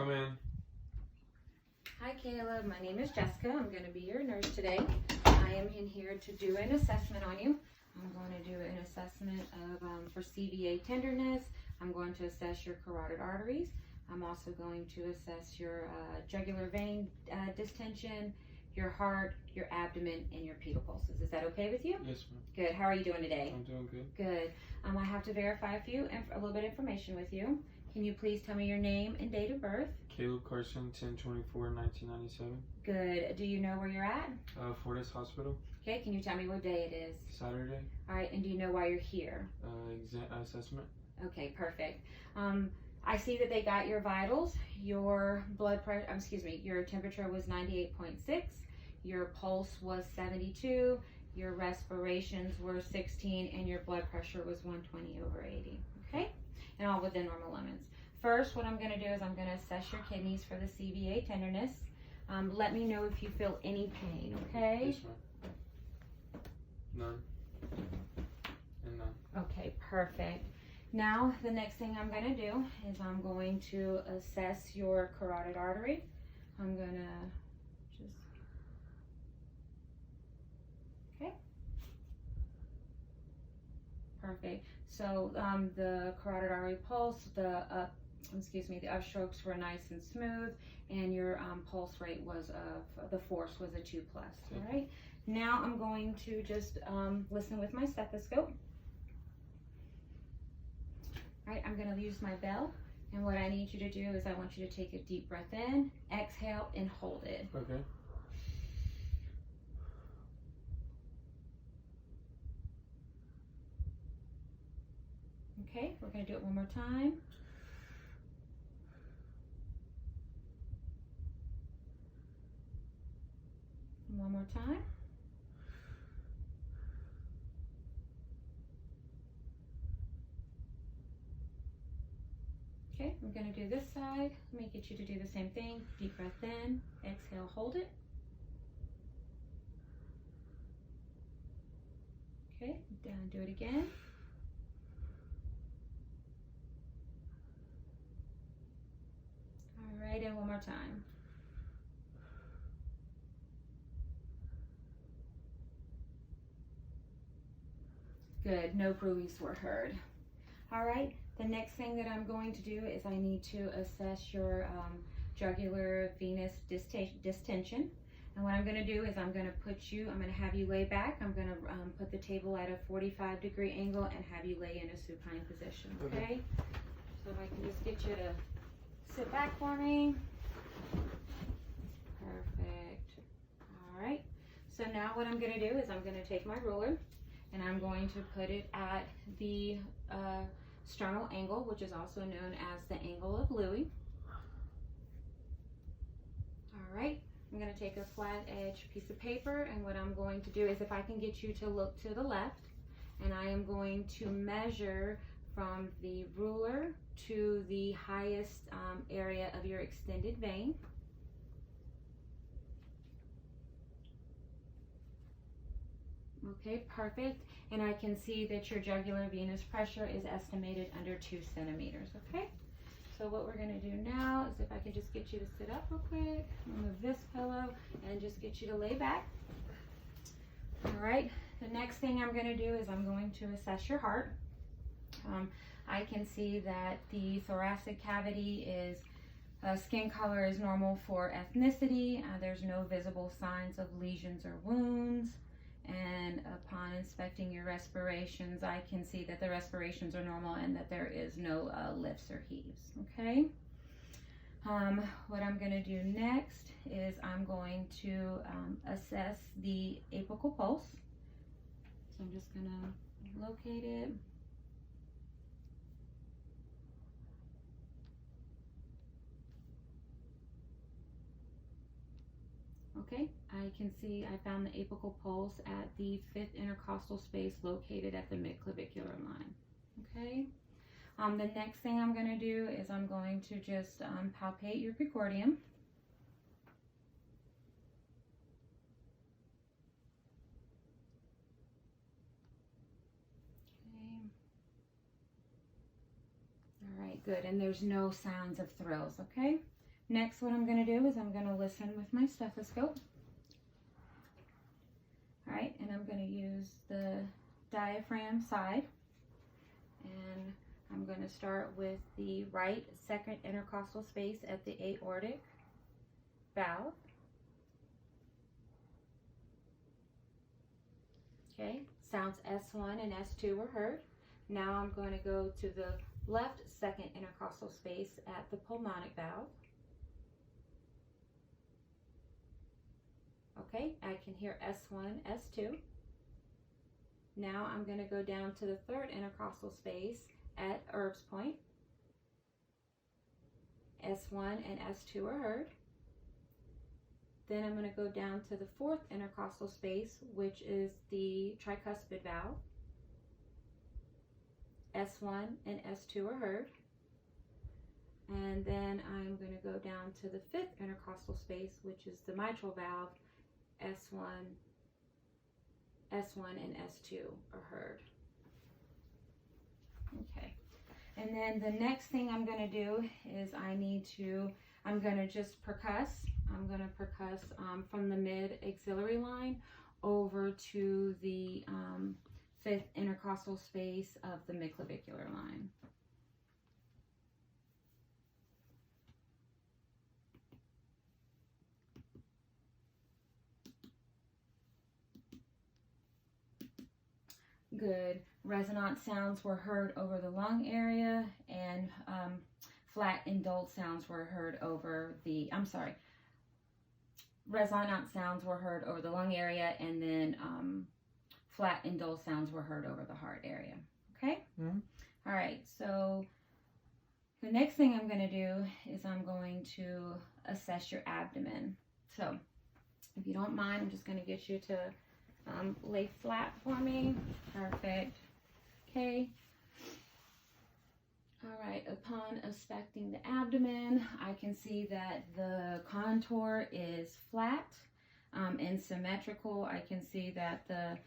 Come in. Hi Caleb, my name is Jessica. I'm going to be your nurse today. I am in here to do an assessment on you. I'm going to do an assessment of for CVA tenderness. I'm going to assess your carotid arteries. I'm also going to assess your jugular vein distension, your heart, your abdomen, and your pedal pulses. Is that okay with you? Yes, ma'am. Good. How are you doing today? I'm doing good. Good. I have to verify a little bit of information with you. Can you please tell me your name and date of birth? Caleb Carson, 10/24/1997. Good. Do you know where you're at? Fortis Hospital. Okay. Can you tell me what day it is? Saturday. All right. And do you know why you're here? Exam assessment. Okay. Perfect. I see that they got your vitals. Your blood pressure, your temperature was 98.6. Your pulse was 72. Your respirations were 16, and your blood pressure was 120/80. Okay, and all within normal limits. First, what I'm going to do is I'm going to assess your kidneys for the CVA tenderness. Let me know if you feel any pain. Okay. Yes, ma'am. None. And none. Okay, perfect. Now, the next thing I'm going to do is I'm going to assess your carotid artery. I'm going to just, okay. Perfect. So the carotid artery pulse, the upstrokes were nice and smooth, and your pulse rate was the force was a 2+. All right. Now I'm going to just listen with my stethoscope. Right, I'm going to use my bell, and what I need you to do is I want you to take a deep breath in, exhale, and hold it. Okay. Okay, we're going to do it one more time. One more time. Okay, I'm going to do this side. Let me get you to do the same thing. Deep breath in, exhale, hold it. Okay, down, do it again. All right, and one more time. Good, no bruits were heard. All right, the next thing that I'm going to do is I need to assess your jugular venous distension. And what I'm going to do is I'm going to have you lay back. I'm going to put the table at a 45-degree angle and have you lay in a supine position, okay? So if I can just get you to sit back for me. Perfect. All right. So now what I'm going to do is I'm going to take my ruler and I'm going to put it at the sternal angle, which is also known as the angle of Louis. All right, I'm going to take a flat edge piece of paper, and what I'm going to do is if I can get you to look to the left, and I am going to measure from the ruler to the highest area of your extended vein. Okay, perfect. And I can see that your jugular venous pressure is estimated under 2 centimeters, okay? So what we're gonna do now is if I can just get you to sit up real quick, remove this pillow, and just get you to lay back. All right, the next thing I'm gonna do is I'm going to assess your heart. I can see that the thoracic cavity is, skin color is normal for ethnicity. There's no visible signs of lesions or wounds. And upon inspecting your respirations, I can see that the respirations are normal and that there is no lifts or heaves, okay? What I'm going to do next is I'm going to assess the apical pulse. So I'm just going to locate it. Okay, I can see I found the apical pulse at the 5th intercostal space located at the midclavicular line. Okay, the next thing I'm going to do is I'm going to just palpate your precordium. Okay. All right, good, and there's no signs of thrills, okay? Next, what I'm going to do is I'm going to listen with my stethoscope. All right, and I'm going to use the diaphragm side. And I'm going to start with the right second intercostal space at the aortic valve. Okay, sounds S1 and S2 were heard. Now I'm going to go to the left second intercostal space at the pulmonic valve. Okay, I can hear S1, S2. Now I'm going to go down to the third intercostal space at Erb's point. S1 and S2 are heard. Then I'm going to go down to the fourth intercostal space, which is the tricuspid valve. S1 and S2 are heard. And then I'm going to go down to the fifth intercostal space, which is the mitral valve. S1 and S2 are heard. Okay. And then the next thing I'm going to do is I'm going to just percuss. I'm going to percuss from the mid-axillary line over to the fifth intercostal space of the midclavicular line. Good. Resonant sounds were heard over the lung area, and flat and dull sounds were heard over the, resonant sounds were heard over the lung area, and then flat and dull sounds were heard over the heart area. Okay? Mm-hmm. All right, so the next thing I'm going to do is I'm going to assess your abdomen. So if you don't mind, I'm just going to get you to lay flat for me. Perfect. Okay. All right, upon inspecting the abdomen, I can see that the contour is flat and symmetrical. I can see that the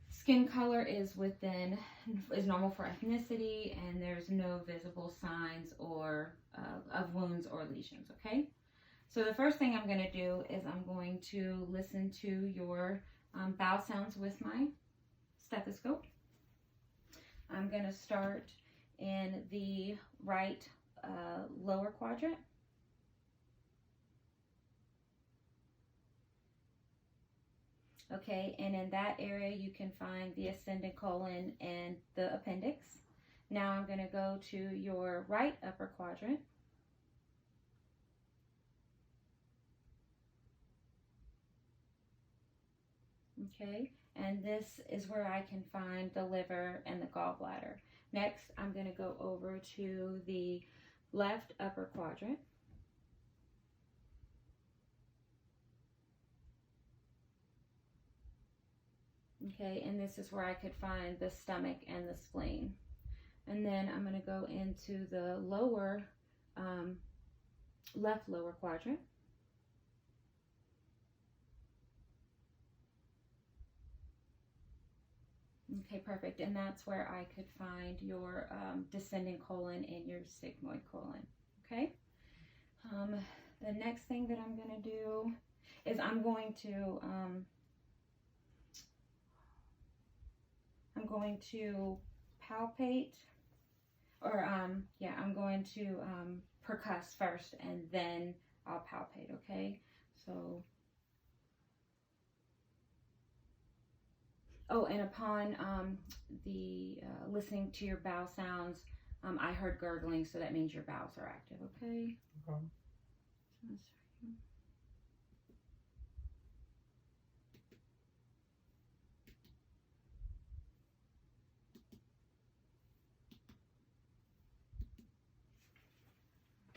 skin color is normal for ethnicity, and there's no visible signs or of wounds or lesions. Okay. So the first thing I'm going to do is I'm going to listen to your bowel sounds with my stethoscope. I'm going to start in the right lower quadrant. Okay, and in that area you can find the ascending colon and the appendix. Now I'm going to go to your right upper quadrant. Okay, and this is where I can find the liver and the gallbladder. Next, I'm going to go over to the left upper quadrant. Okay, and this is where I could find the stomach and the spleen. And then I'm going to go into the lower, left lower quadrant. Okay, perfect. And that's where I could find your descending colon and your sigmoid colon. Okay. The next thing that I'm going to do is I'm going to palpate, or I'm going to percuss first, and then I'll palpate. Okay. So. Oh, and upon listening to your bowel sounds, I heard gurgling, so that means your bowels are active, okay? Okay.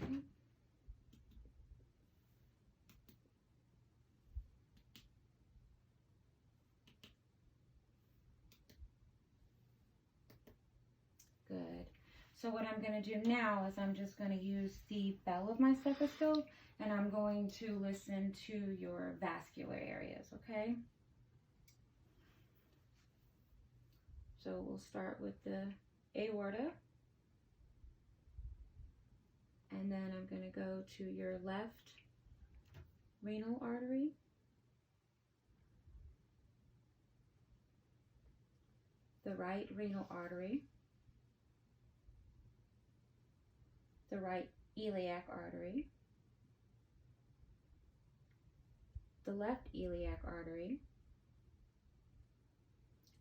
Okay. Good. So what I'm going to do now is I'm just going to use the bell of my stethoscope, and I'm going to listen to your vascular areas, okay? So we'll start with the aorta, and then I'm going to go to your left renal artery. The right renal artery. The right iliac artery. The left iliac artery.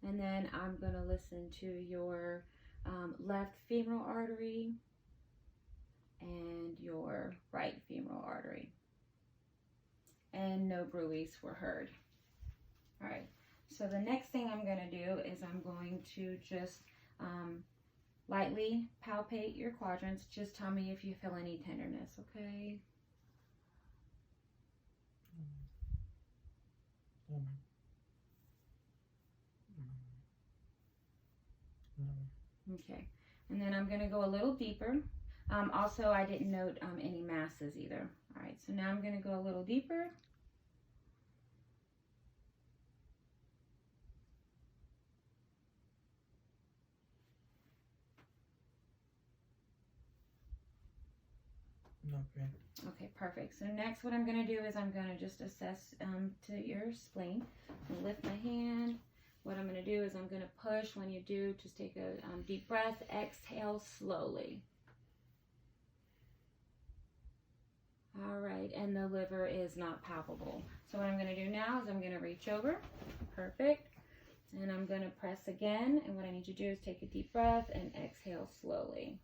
And then I'm going to listen to your left femoral artery and your right femoral artery. And no bruits were heard. All right, so the next thing I'm going to do is I'm going to just lightly palpate your quadrants. Just tell me if you feel any tenderness, okay? Okay, and then I'm going to go a little deeper. Also, I didn't note any masses either. All right, so now I'm going to go a little deeper. Okay. Okay, perfect. So next what I'm going to do is I'm going to just assess to your spleen. I'm going to lift my hand. What I'm going to do is I'm going to push. When you do, just take a deep breath. Exhale slowly. All right, and the liver is not palpable. So what I'm going to do now is I'm going to reach over. Perfect. And I'm going to press again. And what I need you to do is take a deep breath and exhale slowly.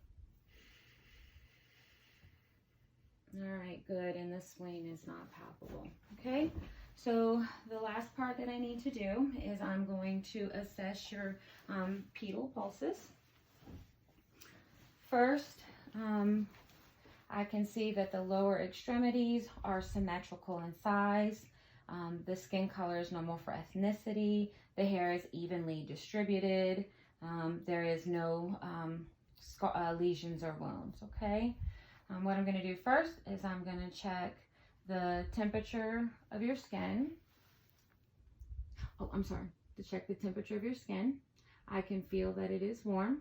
All right, good. And the spleen is not palpable. Okay. So the last part that I need to do is I'm going to assess your pedal pulses. First, I can see that the lower extremities are symmetrical in size. The skin color is normal for ethnicity. The hair is evenly distributed. There is no lesions or wounds, okay? What I'm going to do first is I'm going to check the temperature of your skin. Oh, I'm sorry. To check the temperature of your skin. I can feel that it is warm.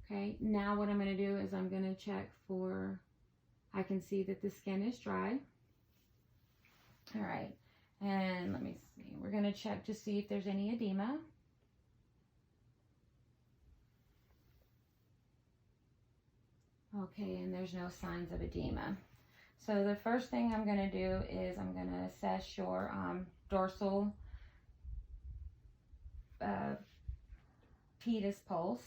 Okay, now what I'm going to do is I'm going to check for, I can see that the skin is dry. All right, and let me see. We're going to check to see if there's any edema. Okay, and there's no signs of edema. So the first thing I'm going to do is I'm going to assess your dorsal pedis pulse.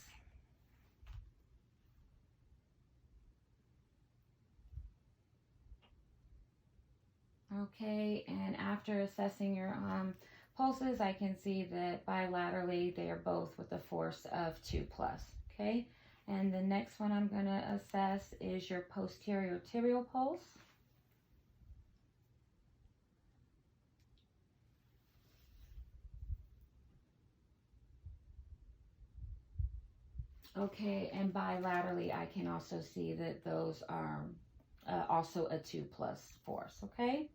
Okay, and after assessing your pulses, I can see that bilaterally they are both with a force of 2+. Okay, and the next one I'm going to assess is your posterior tibial pulse. Okay, and bilaterally I can also see that those are also a 2+ force, okay?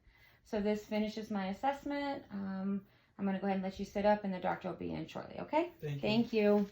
So this finishes my assessment. I'm going to go ahead and let you sit up and the doctor will be in shortly, okay? Thank you. Thank you.